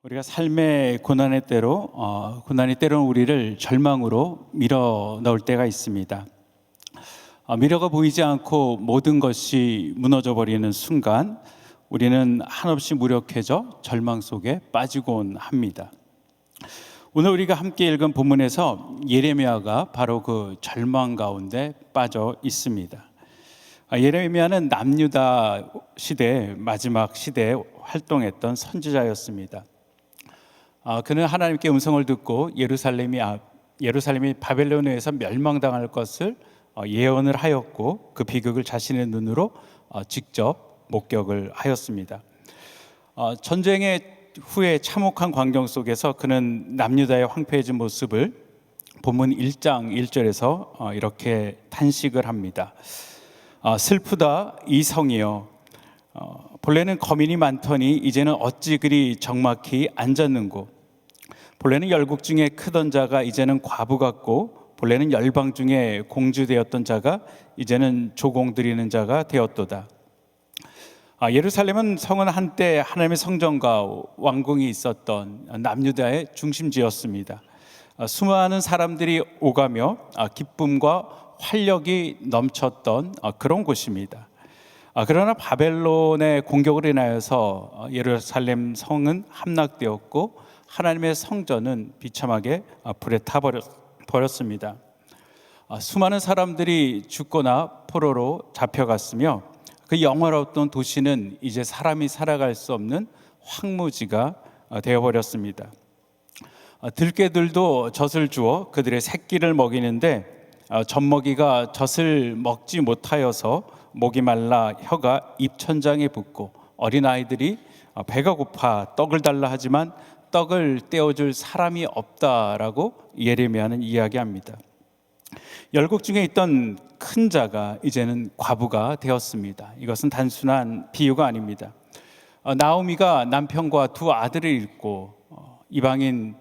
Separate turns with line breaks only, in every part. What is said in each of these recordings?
우리가 삶의 고난이 때로는 우리를 절망으로 밀어 넣을 때가 있습니다. 미래가 보이지 않고 모든 것이 무너져 버리는 순간 우리는 한없이 무력해져 절망 속에 빠지곤 합니다. 오늘 우리가 함께 읽은 본문에서 예레미야가 바로 그 절망 가운데 빠져 있습니다. 예레미야는 남유다 시대 마지막 시대에 활동했던 선지자였습니다. 그는 하나님께 음성을 듣고 예루살렘이 바벨론에 의해서 멸망당할 것을 예언을 하였고 그 비극을 자신의 눈으로 직접 목격을 하였습니다. 전쟁의 후에 참혹한 광경 속에서 그는 남유다의 황폐해진 모습을 본문 1장 1절에서 이렇게 탄식을 합니다. 슬프다 이 성이여, 본래는 거민이 많더니 이제는 어찌 그리 적막히 앉았는고. 본래는 열국 중에 크던 자가 이제는 과부 같고, 본래는 열방 중에 공주 되었던 자가 이제는 조공 드리는 자가 되었도다. 예루살렘은 성은 한때 하나님의 성전과 왕궁이 있었던 남유다의 중심지였습니다. 수많은 사람들이 오가며 기쁨과 활력이 넘쳤던 그런 곳입니다. 그러나 바벨론의 공격으로 인하여서 예루살렘 성은 함락되었고 하나님의 성전은 비참하게 불에 타버렸습니다. 수많은 사람들이 죽거나 포로로 잡혀갔으며 그 영화로웠던 도시는 이제 사람이 살아갈 수 없는 황무지가 되어버렸습니다. 들깨들도 젖을 주어 그들의 새끼를 먹이는데 젖먹이가 젖을 먹지 못하여서 목이 말라 혀가 입천장에 붙고 어린아이들이 배가 고파 떡을 달라 하지만 떡을 떼어줄 사람이 없다라고 예레미야는 이야기합니다. 열국 중에 있던 큰 자가 이제는 과부가 되었습니다. 이것은 단순한 비유가 아닙니다. 나오미가 남편과 두 아들을 잃고 이방인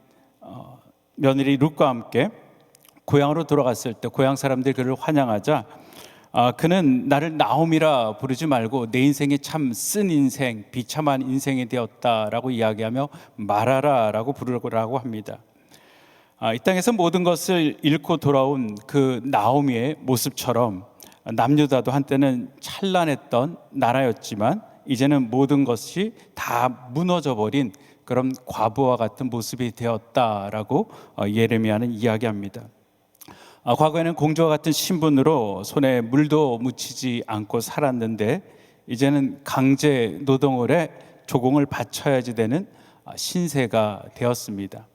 며느리 룻과 함께 고향으로 돌아갔을 때 고향 사람들이 그를 환영하자 그는 나를 나오미라 부르지 말고 내 인생이 참 쓴 인생, 비참한 인생이 되었다라고 이야기하며 마라라라고 부르라고 합니다. 이 땅에서 모든 것을 잃고 돌아온 그 나오미의 모습처럼 남유다도 한때는 찬란했던 나라였지만 이제는 모든 것이 다 무너져버린 그런 과부와 같은 모습이 되었다라고 예레미야는 이야기합니다. 과거에는 공주와 같은 신분으로 손에 물도 묻히지 않고 살았는데 이제는 강제 노동을 해 조공을 바쳐야지 되는 신세가 되었습니다.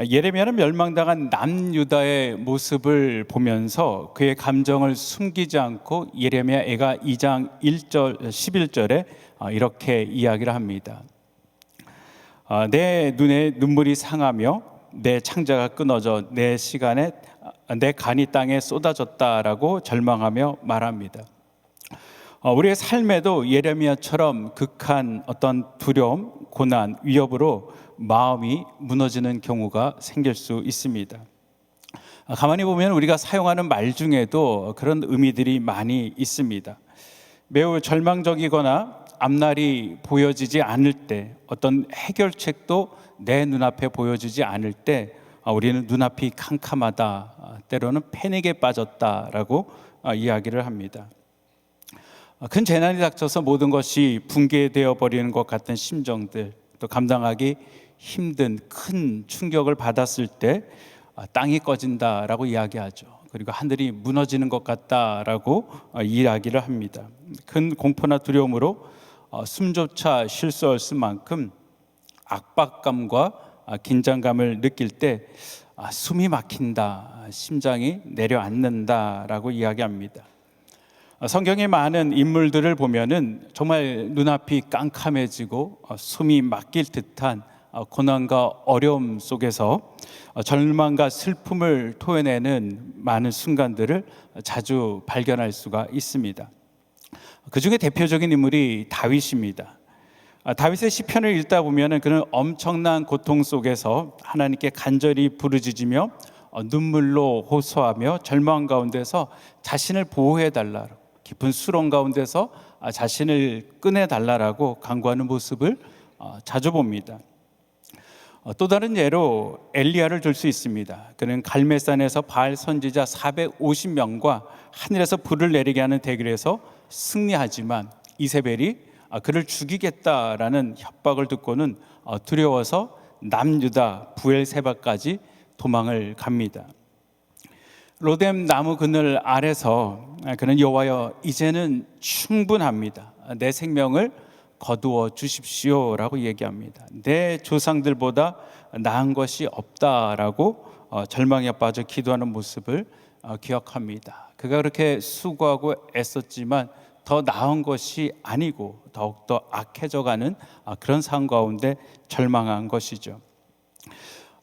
예레미야는 멸망당한 남유다의 모습을 보면서 그의 감정을 숨기지 않고 예레미야 애가 2장 11절에 이렇게 이야기를 합니다. 내 눈에 눈물이 상하며 내 창자가 끊어져 내 간이 땅에 쏟아졌다라고 절망하며 말합니다. 우리의 삶에도 예레미야처럼 극한 어떤 두려움, 고난, 위협으로 마음이 무너지는 경우가 생길 수 있습니다. 가만히 보면 우리가 사용하는 말 중에도 그런 의미들이 많이 있습니다. 매우 절망적이거나 앞날이 보여지지 않을 때, 어떤 해결책도 내 눈앞에 보여지지 않을 때 우리는 눈앞이 캄캄하다, 때로는 패닉에 빠졌다라고 이야기를 합니다. 큰 재난이 닥쳐서 모든 것이 붕괴되어 버리는 것 같은 심정들, 또 감당하기 힘든 큰 충격을 받았을 때 땅이 꺼진다라고 이야기하죠. 그리고 하늘이 무너지는 것 같다라고 이야기를 합니다. 큰 공포나 두려움으로 숨조차 쉴 수 없을 만큼 압박감과 긴장감을 느낄 때 숨이 막힌다, 심장이 내려앉는다라고 이야기합니다. 성경의 많은 인물들을 보면은 정말 눈앞이 깜깜해지고 숨이 막힐 듯한 고난과 어려움 속에서 절망과 슬픔을 토해내는 많은 순간들을 자주 발견할 수가 있습니다. 그 중에 대표적인 인물이 다윗입니다. 다윗의 시편을 읽다 보면 그는 엄청난 고통 속에서 하나님께 간절히 부르짖으며 눈물로 호소하며 절망 가운데서 자신을 보호해달라고, 깊은 수렁 가운데서 자신을 꺼내달라고 간구하는 모습을 자주 봅니다. 또 다른 예로 엘리야를 들 수 있습니다. 그는 갈멜산에서 바알 선지자 450명과 하늘에서 불을 내리게 하는 대결에서 승리하지만 이세벨이 그를 죽이겠다라는 협박을 듣고는 두려워서 남유다 부엘세바까지 도망을 갑니다. 로뎀 나무 그늘 아래서 그는 여호와여 이제는 충분합니다. 내 생명을 거두어 주십시오라고 얘기합니다. 내 조상들보다 나은 것이 없다라고 절망에 빠져 기도하는 모습을 기억합니다. 그가 그렇게 수고하고 애썼지만 더 나은 것이 아니고 더욱더 악해져가는 그런 삶 가운데 절망한 것이죠.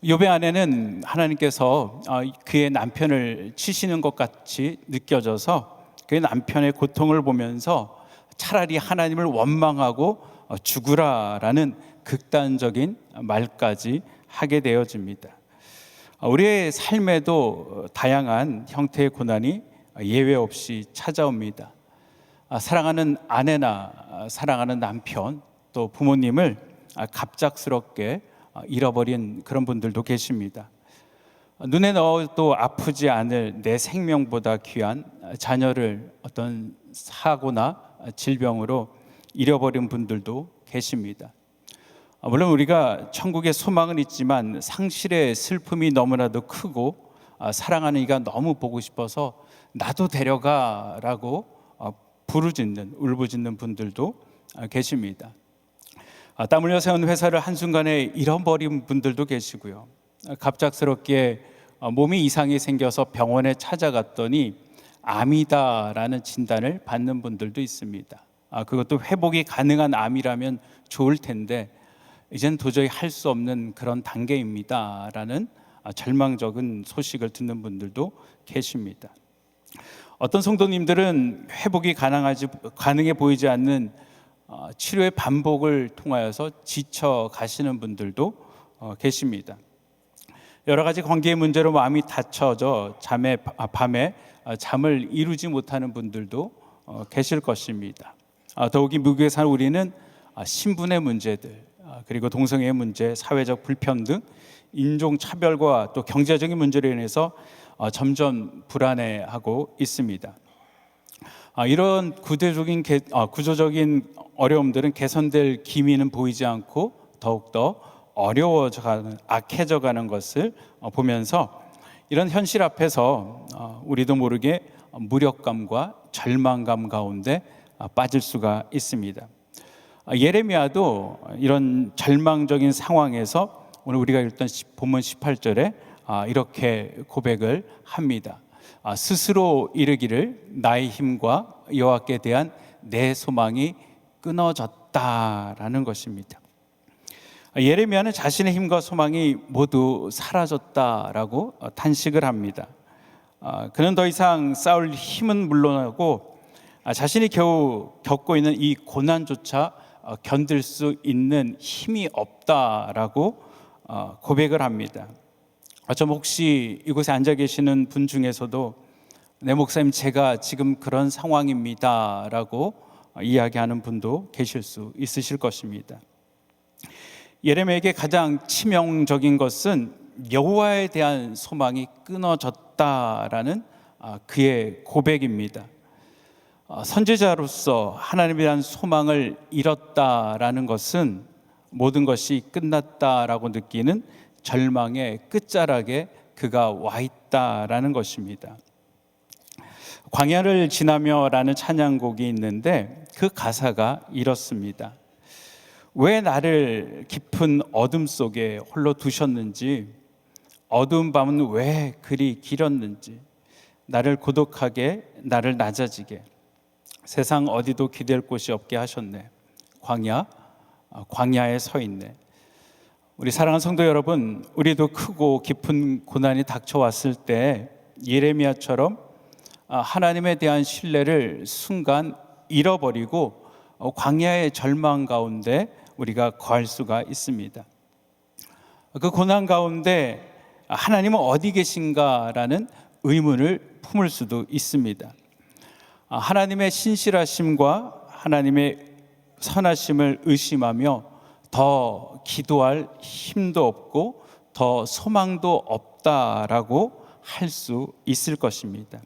욥의 아내는 하나님께서 그의 남편을 치시는 것 같이 느껴져서 그의 남편의 고통을 보면서 차라리 하나님을 원망하고 죽으라라는 극단적인 말까지 하게 되어집니다. 우리의 삶에도 다양한 형태의 고난이 예외 없이 찾아옵니다. 사랑하는 아내나 사랑하는 남편 또 부모님을 갑작스럽게 잃어버린 그런 분들도 계십니다. 눈에 넣어도 아프지 않을 내 생명보다 귀한 자녀를 어떤 사고나 질병으로 잃어버린 분들도 계십니다. 물론 우리가 천국의 소망은 있지만 상실의 슬픔이 너무나도 크고 사랑하는 이가 너무 보고 싶어서 나도 데려가라고 부르짖는 울부짖는 분들도 계십니다. 땀 흘려 세운 회사를 한순간에 잃어버린 분들도 계시고요. 갑작스럽게 몸이 이상이 생겨서 병원에 찾아갔더니 암이다라는 진단을 받는 분들도 있습니다. 그것도 회복이 가능한 암이라면 좋을 텐데 이젠 도저히 할 수 없는 그런 단계입니다라는 절망적인 소식을 듣는 분들도 계십니다. 어떤 성도님들은 회복이 가능해 보이지 않는 치료의 반복을 통하여서 지쳐 가시는 분들도 계십니다. 여러 가지 관계의 문제로 마음이 다쳐져 밤에 잠을 이루지 못하는 분들도 계실 것입니다. 더욱이 미국에 사는 우리는 신분의 문제들 그리고 동성애의 문제, 사회적 불평등, 인종차별과 또 경제적인 문제로 인해서 점점 불안해하고 있습니다. 이런 구조적인 어려움들은 개선될 기미는 보이지 않고 더욱더 어려워져가는, 악해져가는 것을 보면서 이런 현실 앞에서 우리도 모르게 무력감과 절망감 가운데 빠질 수가 있습니다. 예레미야도 이런 절망적인 상황에서 오늘 우리가 읽던 본문 18절에 이렇게 고백을 합니다. 스스로 이르기를 나의 힘과 여호와께 대한 내 소망이 끊어졌다라는 것입니다. 예레미야는 자신의 힘과 소망이 모두 사라졌다라고 탄식을 합니다. 그는 더 이상 싸울 힘은 물론하고 자신이 겨우 겪고 있는 이 고난조차 견딜 수 있는 힘이 없다라고 고백을 합니다. 좀 혹시 이곳에 앉아 계시는 분 중에서도 네 목사님 제가 지금 그런 상황입니다 라고 이야기하는 분도 계실 수 있으실 것입니다. 예레미야에게 가장 치명적인 것은 여호와에 대한 소망이 끊어졌다라는 그의 고백입니다. 선지자로서 하나님에 대한 소망을 잃었다라는 것은 모든 것이 끝났다라고 느끼는 절망의 끝자락에 그가 와 있다라는 것입니다. 광야를 지나며라는 찬양곡이 있는데 그 가사가 이렇습니다. 왜 나를 깊은 어둠 속에 홀로 두셨는지, 어두운 밤은 왜 그리 길었는지, 나를 고독하게, 나를 낮아지게, 세상 어디도 기댈 곳이 없게 하셨네. 광야에 서 있네. 우리 사랑하는 성도 여러분, 우리도 크고 깊은 고난이 닥쳐왔을 때 예레미야처럼 하나님에 대한 신뢰를 순간 잃어버리고 광야의 절망 가운데 우리가 거할 수가 있습니다. 그 고난 가운데 하나님은 어디 계신가라는 의문을 품을 수도 있습니다. 하나님의 신실하심과 하나님의 선하심을 의심하며 더 기도할 힘도 없고 더 소망도 없다라고 할 수 있을 것입니다.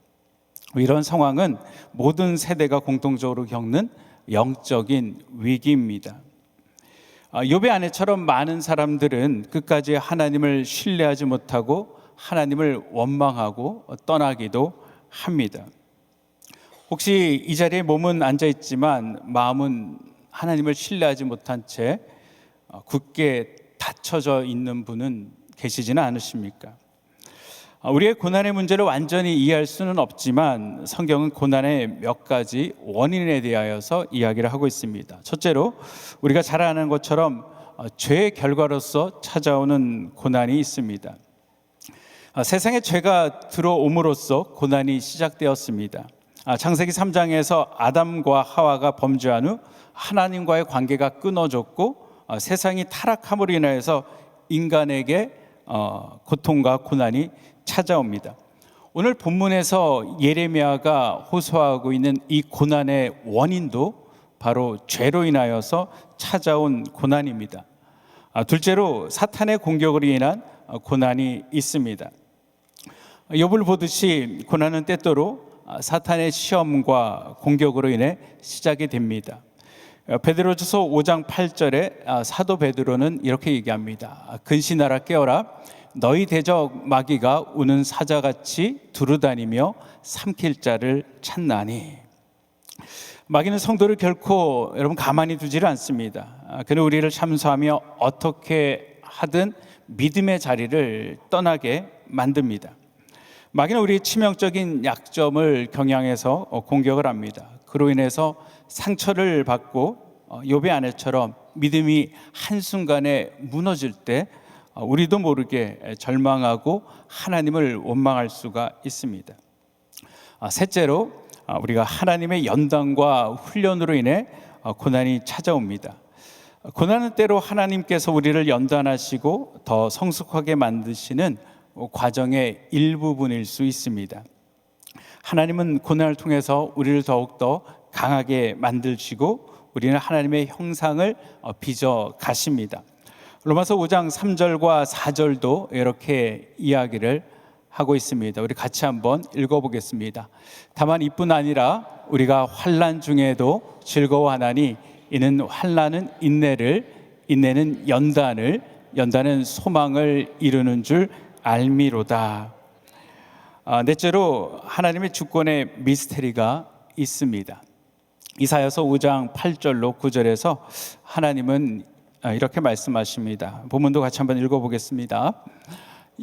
이런 상황은 모든 세대가 공통적으로 겪는 영적인 위기입니다. 욥의 아내처럼 많은 사람들은 끝까지 하나님을 신뢰하지 못하고 하나님을 원망하고 떠나기도 합니다. 혹시 이 자리에 몸은 앉아 있지만 마음은 하나님을 신뢰하지 못한 채 굳게 닫혀져 있는 분은 계시지는 않으십니까? 우리의 고난의 문제를 완전히 이해할 수는 없지만 성경은 고난의 몇 가지 원인에 대하여서 이야기를 하고 있습니다. 첫째로 우리가 잘 아는 것처럼 죄의 결과로서 찾아오는 고난이 있습니다. 세상에 죄가 들어옴으로써 고난이 시작되었습니다. 창세기 3장에서 아담과 하와가 범죄한 후 하나님과의 관계가 끊어졌고 세상이 타락함으로 인하여서 인간에게 고통과 고난이 찾아옵니다. 오늘 본문에서 예레미야가 호소하고 있는 이 고난의 원인도 바로 죄로 인하여서 찾아온 고난입니다. 둘째로 사탄의 공격으로 인한 고난이 있습니다. 욥을 보듯이 고난은 때때로 사탄의 시험과 공격으로 인해 시작이 됩니다. 베드로전서 5장 8절에 사도 베드로는 이렇게 얘기합니다. 근신하라 깨어라 너희 대적 마귀가 우는 사자같이 두루다니며 삼킬 자를 찾나니. 마귀는 성도를 결코 여러분 가만히 두지를 않습니다. 그는 우리를 참소하며 어떻게 하든 믿음의 자리를 떠나게 만듭니다. 마귀는 우리의 치명적인 약점을 겨냥해서 공격을 합니다. 그로 인해서 상처를 받고 욥의 아내처럼 믿음이 한순간에 무너질 때 우리도 모르게 절망하고 하나님을 원망할 수가 있습니다. 셋째로 우리가 하나님의 연단과 훈련으로 인해 고난이 찾아옵니다. 고난은 때로 하나님께서 우리를 연단하시고 더 성숙하게 만드시는 과정의 일부분일 수 있습니다. 하나님은 고난을 통해서 우리를 더욱더 강하게 만드시고 우리는 하나님의 형상을 빚어 가십니다. 로마서 5장 3절과 4절도 이렇게 이야기를 하고 있습니다. 우리 같이 한번 읽어보겠습니다. 다만 이뿐 아니라 우리가 환난 중에도 즐거워하나니 이는 환난은 인내를, 인내는 연단을, 연단은 소망을 이루는 줄 알미로다. 넷째로 하나님의 주권의 미스테리가 있습니다. 이사야서 5장 8절로 9절에서 하나님은 이렇게 말씀하십니다. 본문도 같이 한번 읽어보겠습니다.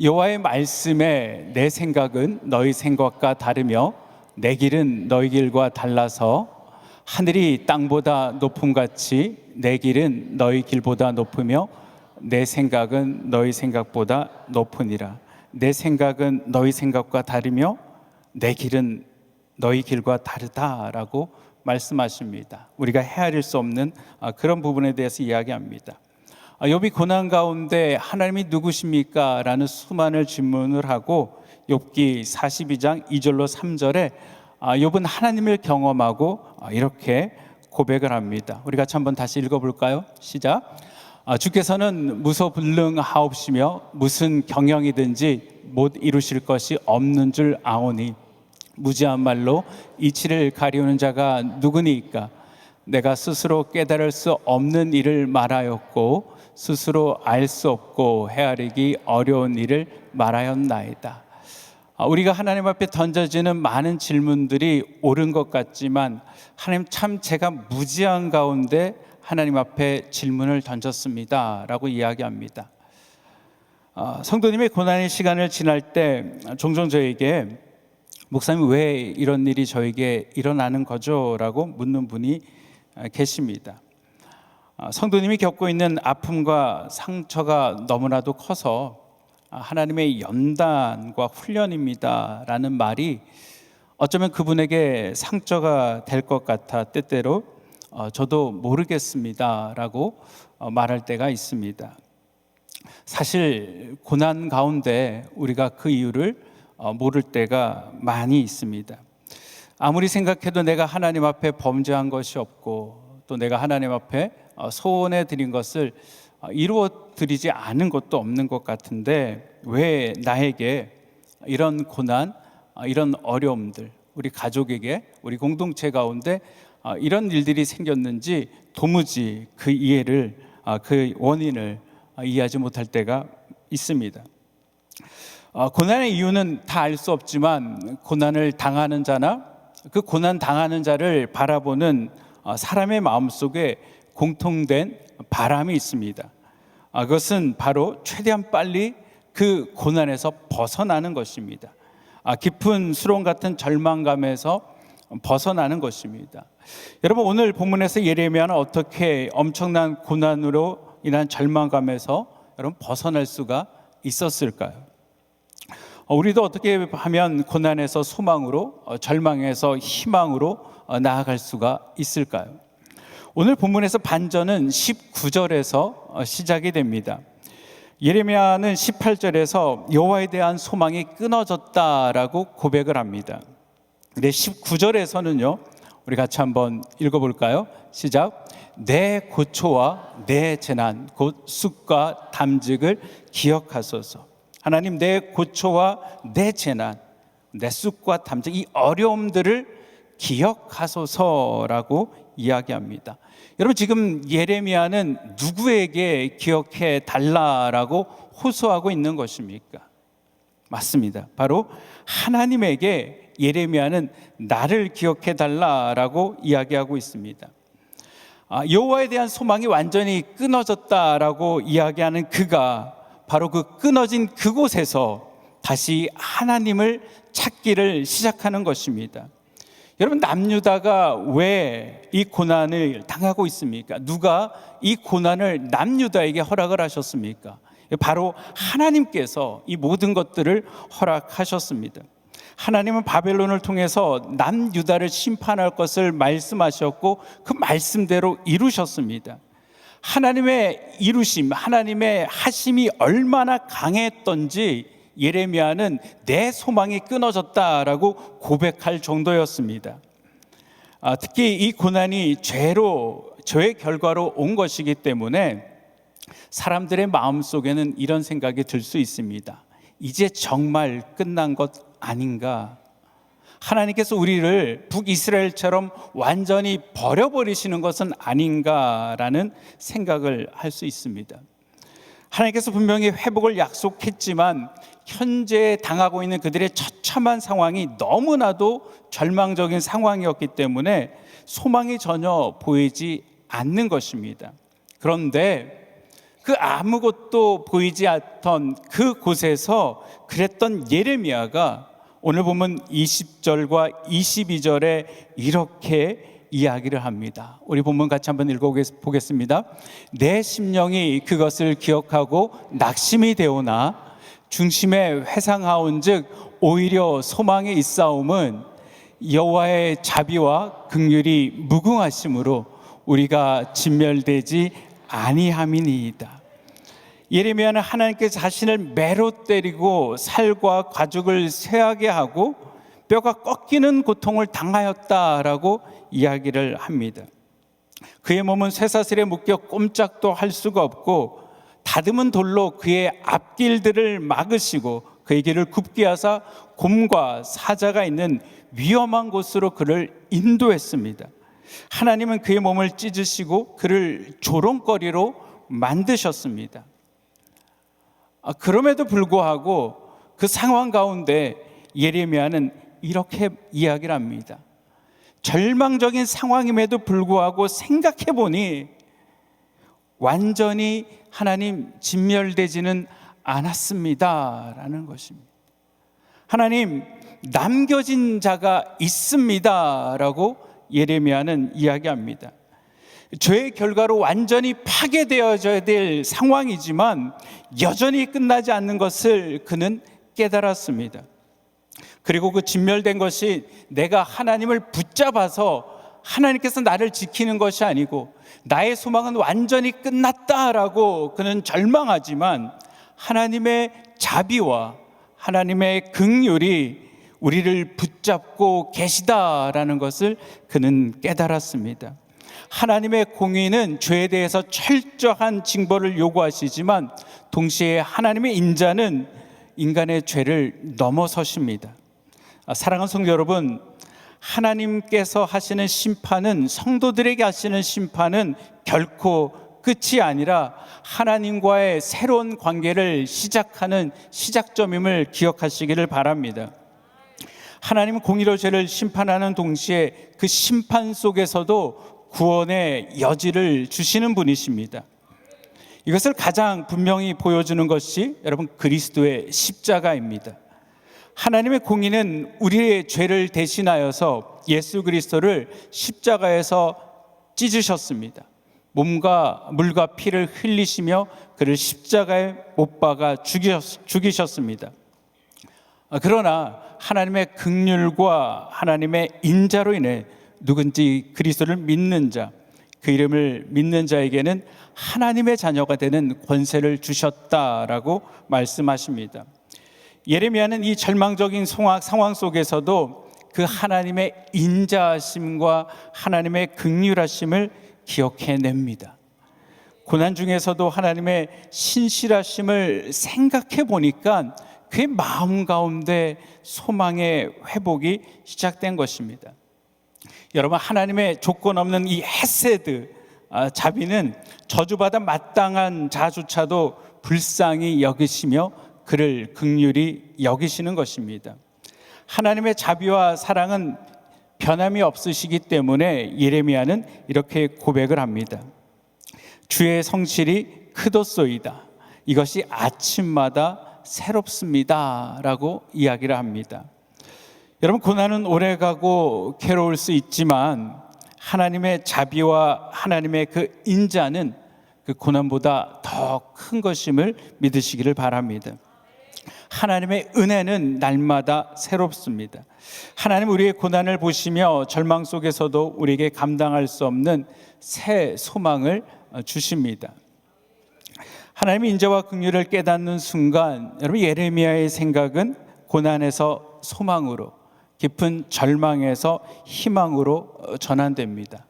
여호와의 말씀에 내 생각은 너희 생각과 다르며 내 길은 너희 길과 달라서 하늘이 땅보다 높음같이 내 길은 너희 길보다 높으며 내 생각은 너희 생각보다 높으니라. 내 생각은 너희 생각과 다르며 내 길은 너희 길과 다르다라고 말씀하십니다. 우리가 헤아릴 수 없는 그런 부분에 대해서 이야기합니다. 욥이 고난 가운데 하나님이 누구십니까? 라는 수많은 질문을 하고 욥기 42장 2절로 3절에 욥은 하나님을 경험하고 이렇게 고백을 합니다. 우리 같이 한번 다시 읽어볼까요? 시작. 주께서는 무소불능하옵시며 무슨 경영이든지 못 이루실 것이 없는 줄 아오니 무지한 말로 이치를 가리우는 자가 누구니까? 내가 스스로 깨달을 수 없는 일을 말하였고 스스로 알 수 없고 헤아리기 어려운 일을 말하였나이다. 우리가 하나님 앞에 던져지는 많은 질문들이 옳은 것 같지만 하나님 참 제가 무지한 가운데 하나님 앞에 질문을 던졌습니다 라고 이야기합니다. 성도님의 고난의 시간을 지날 때 종종 저에게 목사님 왜 이런 일이 저에게 일어나는 거죠? 라고 묻는 분이 계십니다. 성도님이 겪고 있는 아픔과 상처가 너무나도 커서 하나님의 연단과 훈련입니다 라는 말이 어쩌면 그분에게 상처가 될 것 같아 때때로 저도 모르겠습니다 라고 말할 때가 있습니다. 사실 고난 가운데 우리가 그 이유를 모를 때가 많이 있습니다. 아무리 생각해도 내가 하나님 앞에 범죄한 것이 없고 또 내가 하나님 앞에 소원해 드린 것을 이루어 드리지 않은 것도 없는 것 같은데 왜 나에게 이런 고난, 이런 어려움들, 우리 가족에게, 우리 공동체 가운데 이런 일들이 생겼는지 도무지 그 이해를, 그 원인을 이해하지 못할 때가 있습니다. 고난의 이유는 다 알 수 없지만 고난을 당하는 자나 그 고난 당하는 자를 바라보는 사람의 마음속에 공통된 바람이 있습니다. 그것은 바로 최대한 빨리 그 고난에서 벗어나는 것입니다. 깊은 수렁 같은 절망감에서 벗어나는 것입니다. 여러분, 오늘 본문에서 예레미야는 어떻게 엄청난 고난으로 인한 절망감에서 여러분 벗어날 수가 있었을까요? 우리도 어떻게 하면 고난에서 소망으로, 절망에서 희망으로 나아갈 수가 있을까요? 오늘 본문에서 반전은 19절에서 시작이 됩니다. 예레미야는 18절에서 여호와에 대한 소망이 끊어졌다라고 고백을 합니다. 근데 19절에서는요, 우리 같이 한번 읽어볼까요? 시작. 내 고초와 내 재난, 곧 쑥과 담즙을 기억하소서. 하나님, 내 고초와 내 재난, 내 쑥과 담즙, 이 어려움들을 기억하소서라고 이야기합니다. 여러분, 지금 예레미야는 누구에게 기억해 달라라고 호소하고 있는 것입니까? 맞습니다. 바로 하나님에게 예레미야는 나를 기억해 달라라고 이야기하고 있습니다. 여호와에 대한 소망이 완전히 끊어졌다라고 이야기하는 그가 바로 그 끊어진 그곳에서 다시 하나님을 찾기를 시작하는 것입니다. 여러분, 남유다가 왜 이 고난을 당하고 있습니까? 누가 이 고난을 남유다에게 허락을 하셨습니까? 바로 하나님께서 이 모든 것들을 허락하셨습니다. 하나님은 바벨론을 통해서 남유다를 심판할 것을 말씀하셨고 그 말씀대로 이루셨습니다. 하나님의 이루심, 하나님의 하심이 얼마나 강했던지 예레미야는 내 소망이 끊어졌다라고 고백할 정도였습니다. 특히 이 고난이 죄의 결과로 온 것이기 때문에 사람들의 마음속에는 이런 생각이 들 수 있습니다. 이제 정말 끝난 것 아닌가? 하나님께서 우리를 북이스라엘처럼 완전히 버려버리시는 것은 아닌가라는 생각을 할 수 있습니다. 하나님께서 분명히 회복을 약속했지만 현재 당하고 있는 그들의 처참한 상황이 너무나도 절망적인 상황이었기 때문에 소망이 전혀 보이지 않는 것입니다. 그런데 그 아무것도 보이지 않던 그 곳에서 그랬던 예레미야가 오늘 보면 20절과 22절에 이렇게 이야기를 합니다. 우리 본문 같이 한번 읽어보겠습니다. 내 심령이 그것을 기억하고 낙심이 되오나 중심에 회상하온즉 오히려 소망에 있사옴은 여호와의 자비와 긍휼이 무궁하심으로 우리가 진멸되지 아니함이니이다. 예레미야는 하나님께 자신을 매로 때리고 살과 가죽을 쇠하게 하고 뼈가 꺾이는 고통을 당하였다라고 이야기를 합니다. 그의 몸은 쇠사슬에 묶여 꼼짝도 할 수가 없고 다듬은 돌로 그의 앞길들을 막으시고 그의 길을 굽게 하사 곰과 사자가 있는 위험한 곳으로 그를 인도했습니다. 하나님은 그의 몸을 찢으시고 그를 조롱거리로 만드셨습니다. 그럼에도 불구하고 그 상황 가운데 예레미야는 이렇게 이야기를 합니다. 절망적인 상황임에도 불구하고 생각해보니 완전히 하나님 진멸되지는 않았습니다 라는 것입니다. 하나님, 남겨진 자가 있습니다 라고 예레미야는 이야기합니다. 죄의 결과로 완전히 파괴되어져야 될 상황이지만 여전히 끝나지 않는 것을 그는 깨달았습니다. 그리고 그 진멸된 것이 내가 하나님을 붙잡아서 하나님께서 나를 지키는 것이 아니고 나의 소망은 완전히 끝났다라고 그는 절망하지만 하나님의 자비와 하나님의 긍휼이 우리를 붙잡고 계시다라는 것을 그는 깨달았습니다. 하나님의 공의는 죄에 대해서 철저한 징벌을 요구하시지만 동시에 하나님의 인자는 인간의 죄를 넘어서십니다. 사랑하는 성도 여러분, 하나님께서 하시는 심판은, 성도들에게 하시는 심판은 결코 끝이 아니라 하나님과의 새로운 관계를 시작하는 시작점임을 기억하시기를 바랍니다. 하나님은 공의로 죄를 심판하는 동시에 그 심판 속에서도 구원의 여지를 주시는 분이십니다. 이것을 가장 분명히 보여주는 것이 여러분 그리스도의 십자가입니다. 하나님의 공의는 우리의 죄를 대신하여서 예수 그리스도를 십자가에서 찢으셨습니다. 몸과 물과 피를 흘리시며 그를 십자가에 못 박아 죽이셨습니다. 그러나 하나님의 긍휼과 하나님의 인자로 인해 누군지 그리스도를 믿는 자, 그 이름을 믿는 자에게는 하나님의 자녀가 되는 권세를 주셨다라고 말씀하십니다. 예레미야는 이 절망적인 상황 속에서도 그 하나님의 인자하심과 하나님의 긍휼하심을 기억해냅니다. 고난 중에서도 하나님의 신실하심을 생각해 보니까 그의 마음 가운데 소망의 회복이 시작된 것입니다. 여러분, 하나님의 조건 없는 이 헤세드, 자비는 저주받아 마땅한 자조차도 불쌍히 여기시며 그를 긍휼히 여기시는 것입니다. 하나님의 자비와 사랑은 변함이 없으시기 때문에 예레미야는 이렇게 고백을 합니다. 주의 성실이 크도소이다. 이것이 아침마다 새롭습니다. 라고 이야기를 합니다. 여러분, 고난은 오래가고 괴로울 수 있지만 하나님의 자비와 하나님의 그 인자는 그 고난보다 더 큰 것임을 믿으시기를 바랍니다. 하나님의 은혜는 날마다 새롭습니다. 하나님 우리의 고난을 보시며 절망 속에서도 우리에게 감당할 수 없는 새 소망을 주십니다. 하나님의 인자와 긍휼을 깨닫는 순간 여러분 예레미야의 생각은 고난에서 소망으로, 깊은 절망에서 희망으로 전환됩니다.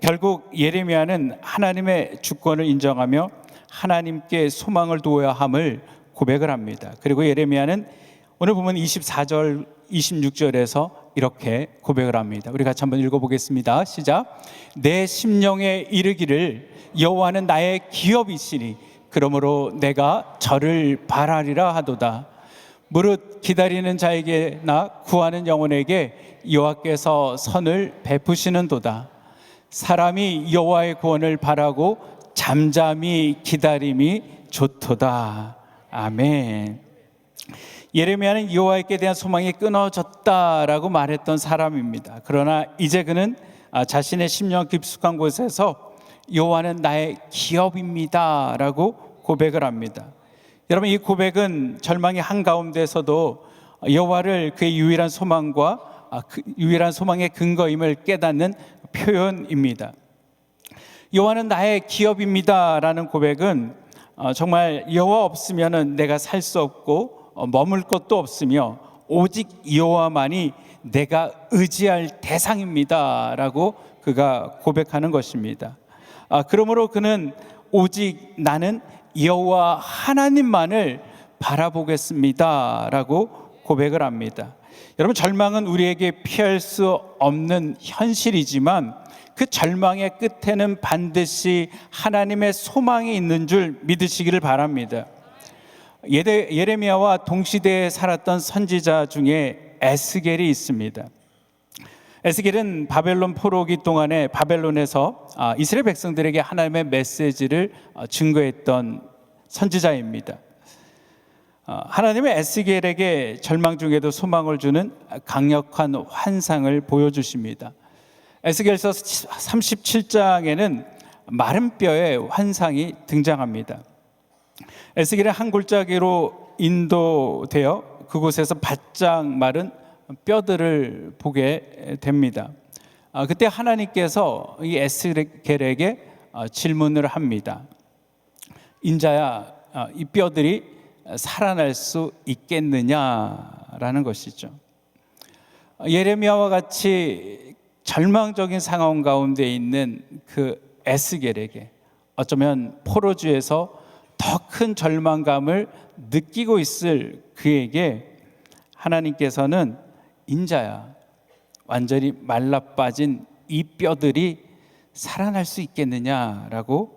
결국 예레미야는 하나님의 주권을 인정하며 하나님께 소망을 두어야 함을 고백을 합니다. 그리고 예레미야는 오늘 보면 24절, 26절에서 이렇게 고백을 합니다. 우리 같이 한번 읽어보겠습니다. 시작. 내 심령에 이르기를 여호와는 나의 기업이시니 그러므로 내가 저를 바라리라 하도다. 무릇 기다리는 자에게나 구하는 영혼에게 여호와께서 선을 베푸시는도다. 사람이 여호와의 구원을 바라고 잠잠히 기다림이 좋도다. 아멘. 예레미야는 여호와께 대한 소망이 끊어졌다라고 말했던 사람입니다. 그러나 이제 그는 자신의 심령 깊숙한 곳에서 여호와는 나의 기업입니다라고 고백을 합니다. 여러분, 이 고백은 절망의 한가운데서도 여호와를 그의 유일한 소망과 그 유일한 소망의 근거임을 깨닫는 표현입니다. 여호와는 나의 기업입니다라는 고백은 정말 여호와 없으면은 내가 살 수 없고 머물 것도 없으며 오직 여호와만이 내가 의지할 대상입니다라고 그가 고백하는 것입니다. 그러므로 그는 오직 나는 여호와 하나님만을 바라보겠습니다라고 고백을 합니다. 여러분, 절망은 우리에게 피할 수 없는 현실이지만 그 절망의 끝에는 반드시 하나님의 소망이 있는 줄 믿으시기를 바랍니다. 예레미야와 동시대에 살았던 선지자 중에 에스겔이 있습니다. 에스겔은 바벨론 포로기 동안에 바벨론에서 이스라엘 백성들에게 하나님의 메시지를 증거했던 선지자입니다. 하나님은 에스겔에게 절망 중에도 소망을 주는 강력한 환상을 보여주십니다. 에스겔서 37장에는 마른 뼈의 환상이 등장합니다. 에스겔은 한 골짜기로 인도되어 그곳에서 바짝 마른 뼈들을 보게 됩니다. 그때 하나님께서 이 에스겔에게 질문을 합니다. 인자야, 이 뼈들이 살아날 수 있겠느냐라는 것이죠. 예레미야와 같이 절망적인 상황 가운데 있는 그 에스겔에게 어쩌면 포로주에서 더 큰 절망감을 느끼고 있을 그에게 하나님께서는 인자야, 완전히 말라빠진 이 뼈들이 살아날 수 있겠느냐라고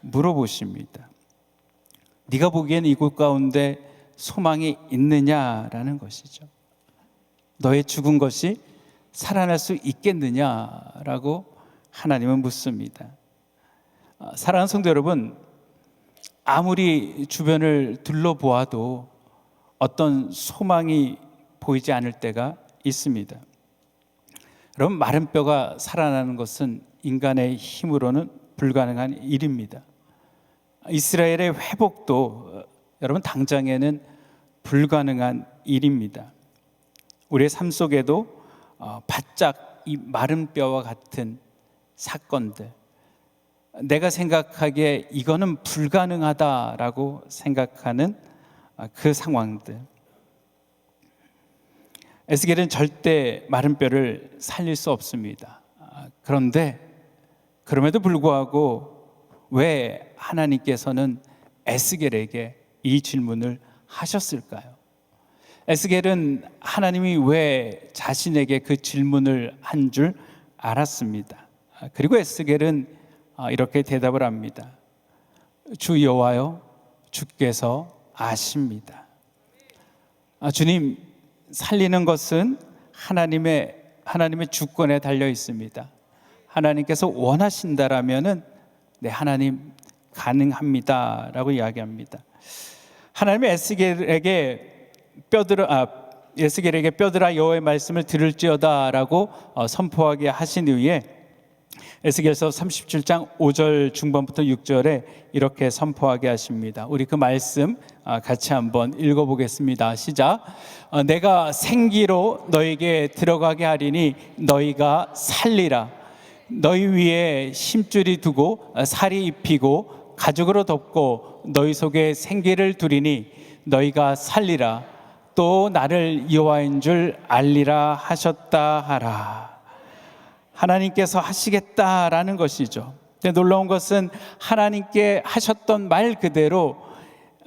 물어보십니다. 네가 보기엔 이곳 가운데 소망이 있느냐라는 것이죠. 너의 죽은 것이 살아날 수 있겠느냐라고 하나님은 묻습니다. 사랑하는 성도 여러분, 아무리 주변을 둘러보아도 어떤 소망이 보이지 않을 때가 있습니다. 여러분, 마른 뼈가 살아나는 것은 인간의 힘으로는 불가능한 일입니다. 이스라엘의 회복도 여러분 당장에는 불가능한 일입니다. 우리의 삶 속에도 바짝 이 마른 뼈와 같은 사건들, 내가 생각하기에 이거는 불가능하다라고 생각하는 그 상황들, 에스겔은 절대 마른 뼈를 살릴 수 없습니다. 그런데 그럼에도 불구하고 왜 하나님께서는 에스겔에게 이 질문을 하셨을까요? 에스겔은 하나님이 왜 자신에게 그 질문을 한 줄 알았습니다. 그리고 에스겔은 이렇게 대답을 합니다. 주 여호와여, 주께서 아십니다. 주님, 살리는 것은 하나님의 주권에 달려 있습니다. 하나님께서 원하신다라면은 네, 하나님 가능합니다라고 이야기합니다. 하나님이 에스겔에게 뼈들아 여호와의 말씀을 들을지어다라고 선포하게 하신 이후에 에스겔서 37장 5절 중반부터 6절에 이렇게 선포하게 하십니다. 우리 그 말씀 같이 한번 읽어보겠습니다. 시작. 내가 생기로 너에게 들어가게 하리니 너희가 살리라. 너희 위에 힘줄이 두고 살이 입히고 가죽으로 덮고 너희 속에 생기를 두리니 너희가 살리라. 또 나를 여호와인 줄 알리라 하셨다 하라. 하나님께서 하시겠다라는 것이죠. 놀라운 것은 하나님께 하셨던 말 그대로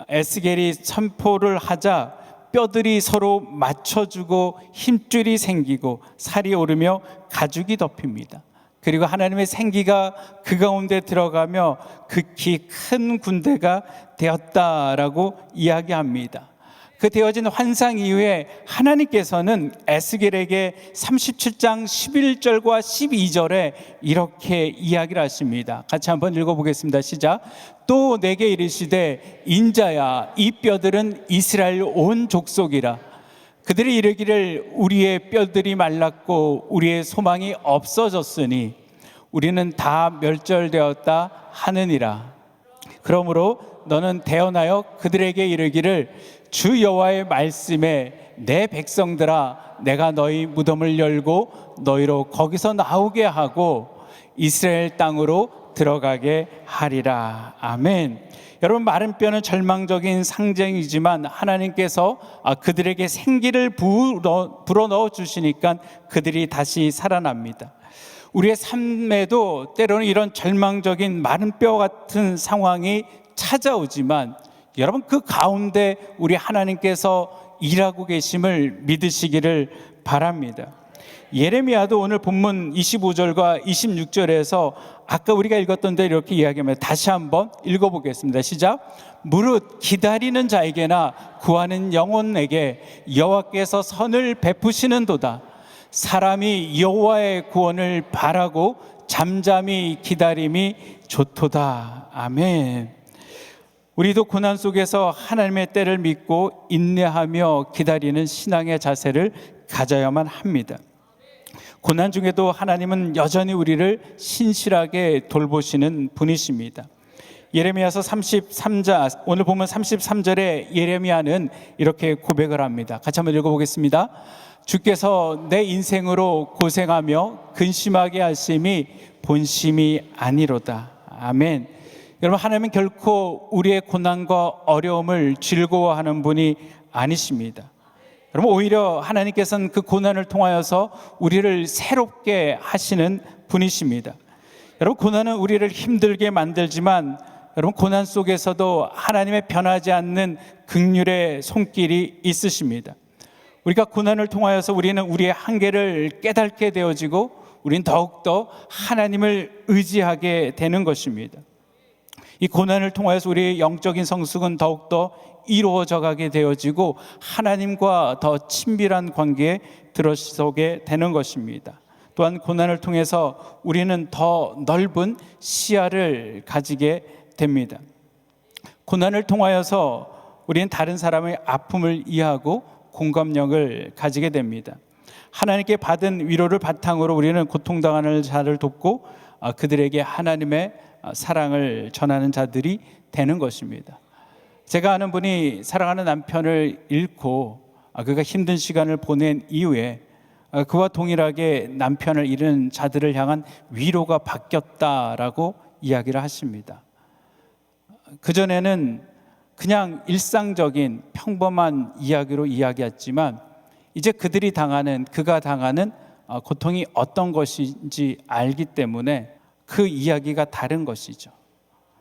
에스겔이 선포를 하자 뼈들이 서로 맞춰주고 힘줄이 생기고 살이 오르며 가죽이 덮입니다. 그리고 하나님의 생기가 그 가운데 들어가며 극히 큰 군대가 되었다라고 이야기합니다. 그 되어진 환상 이후에 하나님께서는 에스겔에게 37장 11절과 12절에 이렇게 이야기를 하십니다. 같이 한번 읽어보겠습니다. 시작. 또 내게 이르시되 인자야, 이 뼈들은 이스라엘 온 족속이라. 그들이 이르기를 우리의 뼈들이 말랐고 우리의 소망이 없어졌으니 우리는 다 멸절되었다 하느니라. 그러므로 너는 대언하여 그들에게 이르기를 주 여호와의 말씀에 내 백성들아, 내가 너희 무덤을 열고 너희로 거기서 나오게 하고 이스라엘 땅으로 들어가게 하리라. 아멘. 여러분, 마른 뼈는 절망적인 상징이지만 하나님께서 그들에게 생기를 불어넣어 주시니까 그들이 다시 살아납니다. 우리의 삶에도 때로는 이런 절망적인 마른 뼈 같은 상황이 찾아오지만 여러분, 그 가운데 우리 하나님께서 일하고 계심을 믿으시기를 바랍니다. 예레미야도 오늘 본문 25절과 26절에서 아까 우리가 읽었던 대로 이렇게 이야기합니다. 다시 한번 읽어보겠습니다. 시작. 무릇 기다리는 자에게나 구하는 영혼에게 여호와께서 선을 베푸시는도다. 사람이 여호와의 구원을 바라고 잠잠히 기다림이 좋도다. 아멘. 우리도 고난 속에서 하나님의 때를 믿고 인내하며 기다리는 신앙의 자세를 가져야만 합니다. 고난 중에도 하나님은 여전히 우리를 신실하게 돌보시는 분이십니다. 예레미야서 33장, 오늘 보면 33절에 예레미야는 이렇게 고백을 합니다. 같이 한번 읽어보겠습니다. 주께서 내 인생으로 고생하며 근심하게 하심이 본심이 아니로다. 아멘. 여러분, 하나님은 결코 우리의 고난과 어려움을 즐거워하는 분이 아니십니다. 여러분, 오히려 하나님께서는 그 고난을 통하여서 우리를 새롭게 하시는 분이십니다. 여러분, 고난은 우리를 힘들게 만들지만 여러분, 고난 속에서도 하나님의 변하지 않는 긍휼의 손길이 있으십니다. 우리가 고난을 통하여서 우리는 우리의 한계를 깨닫게 되어지고 우리는 더욱더 하나님을 의지하게 되는 것입니다. 이 고난을 통하여서 우리의 영적인 성숙은 더욱더 이루어져 가게 되어지고 하나님과 더 친밀한 관계에 들어서게 되는 것입니다. 또한 고난을 통해서 우리는 더 넓은 시야를 가지게 됩니다. 고난을 통하여서 우리는 다른 사람의 아픔을 이해하고 공감력을 가지게 됩니다. 하나님께 받은 위로를 바탕으로 우리는 고통당하는 자를 돕고 그들에게 하나님의 사랑을 전하는 자들이 되는 것입니다. 제가 아는 분이 사랑하는 남편을 잃고 그가 힘든 시간을 보낸 이후에 그와 동일하게 남편을 잃은 자들을 향한 위로가 바뀌었다라고 이야기를 하십니다. 그전에는 그냥 일상적인 평범한 이야기로 이야기했지만 이제 그가 당하는 고통이 어떤 것인지 알기 때문에 그 이야기가 다른 것이죠.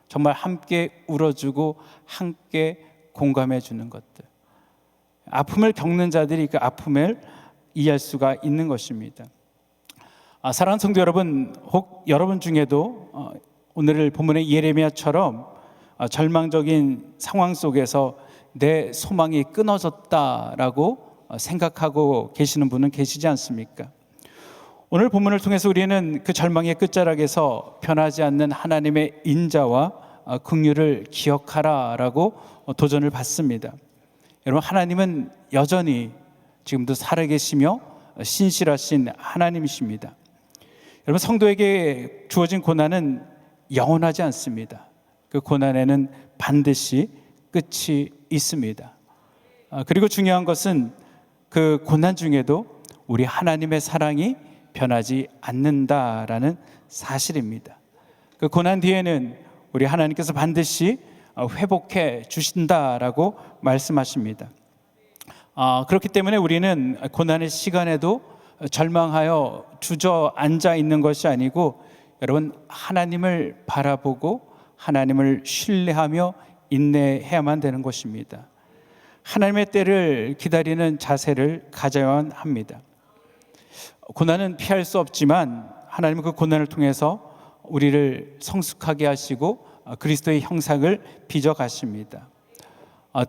정말 함께 울어주고 함께 공감해 주는 것들, 아픔을 겪는 자들이 그 아픔을 이해할 수가 있는 것입니다. 사랑하는 성도 여러분, 혹 여러분 중에도 오늘 본문의 예레미야처럼 절망적인 상황 속에서 내 소망이 끊어졌다라고 생각하고 계시는 분은 계시지 않습니까? 오늘 본문을 통해서 우리는 그 절망의 끝자락에서 변하지 않는 하나님의 인자와 긍휼을 기억하라라고 도전을 받습니다. 여러분, 하나님은 여전히 지금도 살아계시며 신실하신 하나님이십니다. 여러분, 성도에게 주어진 고난은 영원하지 않습니다. 그 고난에는 반드시 끝이 있습니다. 그리고 중요한 것은 그 고난 중에도 우리 하나님의 사랑이 변하지 않는다라는 사실입니다. 그 고난 뒤에는 우리 하나님께서 반드시 회복해 주신다라고 말씀하십니다. 그렇기 때문에 우리는 고난의 시간에도 절망하여 주저앉아 있는 것이 아니고 여러분, 하나님을 바라보고 하나님을 신뢰하며 인내해야만 되는 것입니다. 하나님의 때를 기다리는 자세를 가져야만 합니다. 고난은 피할 수 없지만 하나님은 그 고난을 통해서 우리를 성숙하게 하시고 그리스도의 형상을 빚어 가십니다.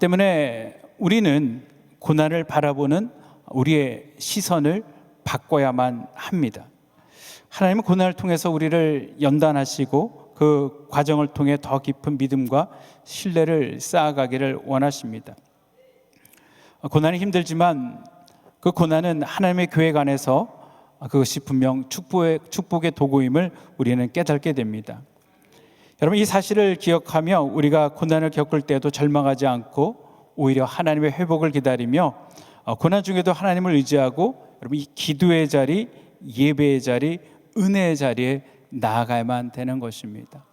때문에 우리는 고난을 바라보는 우리의 시선을 바꿔야만 합니다. 하나님은 고난을 통해서 우리를 연단하시고 그 과정을 통해 더 깊은 믿음과 신뢰를 쌓아가기를 원하십니다. 고난이 힘들지만 그 고난은 하나님의 교회 안에서 그것이 분명 축복의 도구임을 우리는 깨닫게 됩니다. 여러분, 이 사실을 기억하며 우리가 고난을 겪을 때도 절망하지 않고 오히려 하나님의 회복을 기다리며 고난 중에도 하나님을 의지하고 여러분, 이 기도의 자리, 예배의 자리, 은혜의 자리에 나아가야만 되는 것입니다.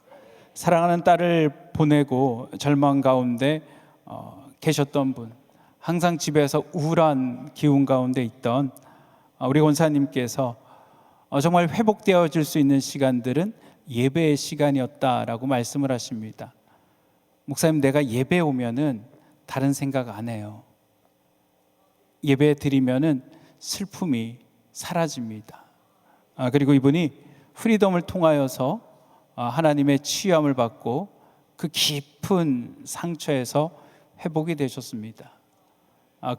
사랑하는 딸을 보내고 절망 가운데 계셨던 분, 항상 집에서 우울한 기운 가운데 있던 우리 권사님께서 정말 회복되어질 수 있는 시간들은 예배의 시간이었다라고 말씀을 하십니다. 목사님, 내가 예배 오면은 다른 생각 안 해요. 예배 드리면은 슬픔이 사라집니다. 그리고 이분이 프리덤을 통하여서 하나님의 치유함을 받고 그 깊은 상처에서 회복이 되셨습니다.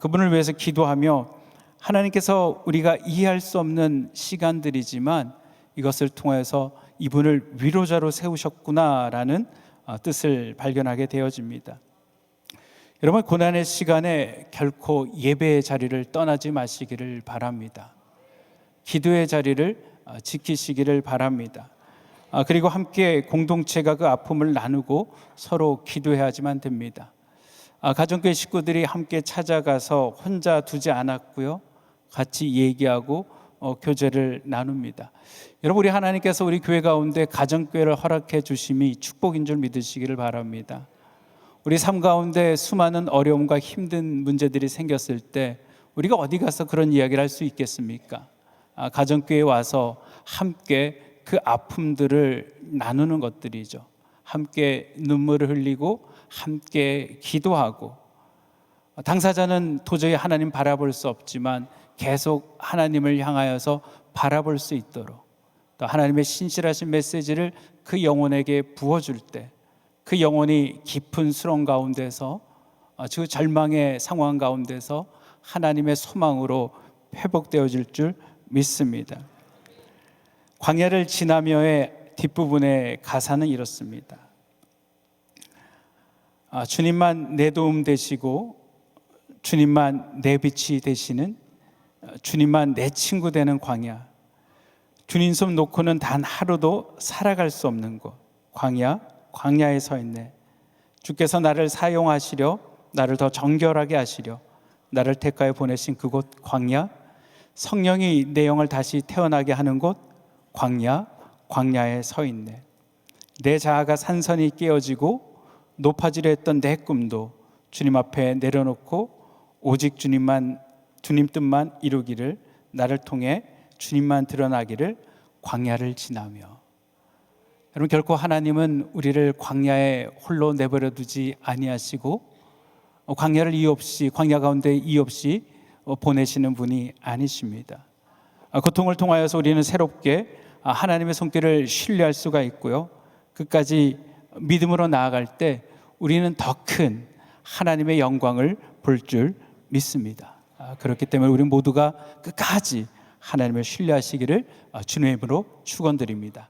그분을 위해서 기도하며 하나님께서 우리가 이해할 수 없는 시간들이지만 이것을 통해서 이분을 위로자로 세우셨구나라는 뜻을 발견하게 되어집니다. 여러분, 고난의 시간에 결코 예배의 자리를 떠나지 마시기를 바랍니다. 기도의 자리를 지키시기를 바랍니다. 그리고 함께 공동체가 그 아픔을 나누고 서로 기도해야지만 됩니다. 가정교회 식구들이 함께 찾아가서 혼자 두지 않았고요, 같이 얘기하고 교제를 나눕니다. 여러분, 우리 하나님께서 우리 교회 가운데 가정교회를 허락해 주심이 축복인 줄 믿으시기를 바랍니다. 우리 삶 가운데 수많은 어려움과 힘든 문제들이 생겼을 때 우리가 어디 가서 그런 이야기를 할 수 있겠습니까? 가정교회에 와서 함께 그 아픔들을 나누는 것들이죠. 함께 눈물을 흘리고 함께 기도하고, 당사자는 도저히 하나님 바라볼 수 없지만 계속 하나님을 향하여서 바라볼 수 있도록, 또 하나님의 신실하신 메시지를 그 영혼에게 부어줄 때 그 영혼이 깊은 수렁 가운데서, 그 절망의 상황 가운데서 하나님의 소망으로 회복되어질 줄 믿습니다. 광야를 지나며의 뒷부분의 가사는 이렇습니다. 주님만 내 도움 되시고, 주님만 내 빛이 되시는, 주님만 내 친구 되는 광야, 주님 손 놓고는 단 하루도 살아갈 수 없는 곳, 광야에 서 있네. 주께서 나를 사용하시려, 나를 더 정결하게 하시려 나를 택하여 보내신 그곳 광야, 성령이 내 영을 다시 태어나게 하는 곳 광야에 서 있네. 내 자아가 산산이 깨어지고 높아지려 했던 내 꿈도 주님 앞에 내려놓고 오직 주님 뜻만 이루기를, 나를 통해 주님만 드러나기를 광야를 지나며. 여러분, 결코 하나님은 우리를 광야에 홀로 내버려 두지 아니하시고 광야를 광야 가운데 이유 없이 보내시는 분이 아니십니다. 고통을 통하여서 우리는 새롭게 하나님의 손길을 신뢰할 수가 있고요, 끝까지 믿음으로 나아갈 때 우리는 더 큰 하나님의 영광을 볼 줄 믿습니다. 그렇기 때문에 우리 모두가 끝까지 하나님을 신뢰하시기를 주님의 이름으로 축원드립니다.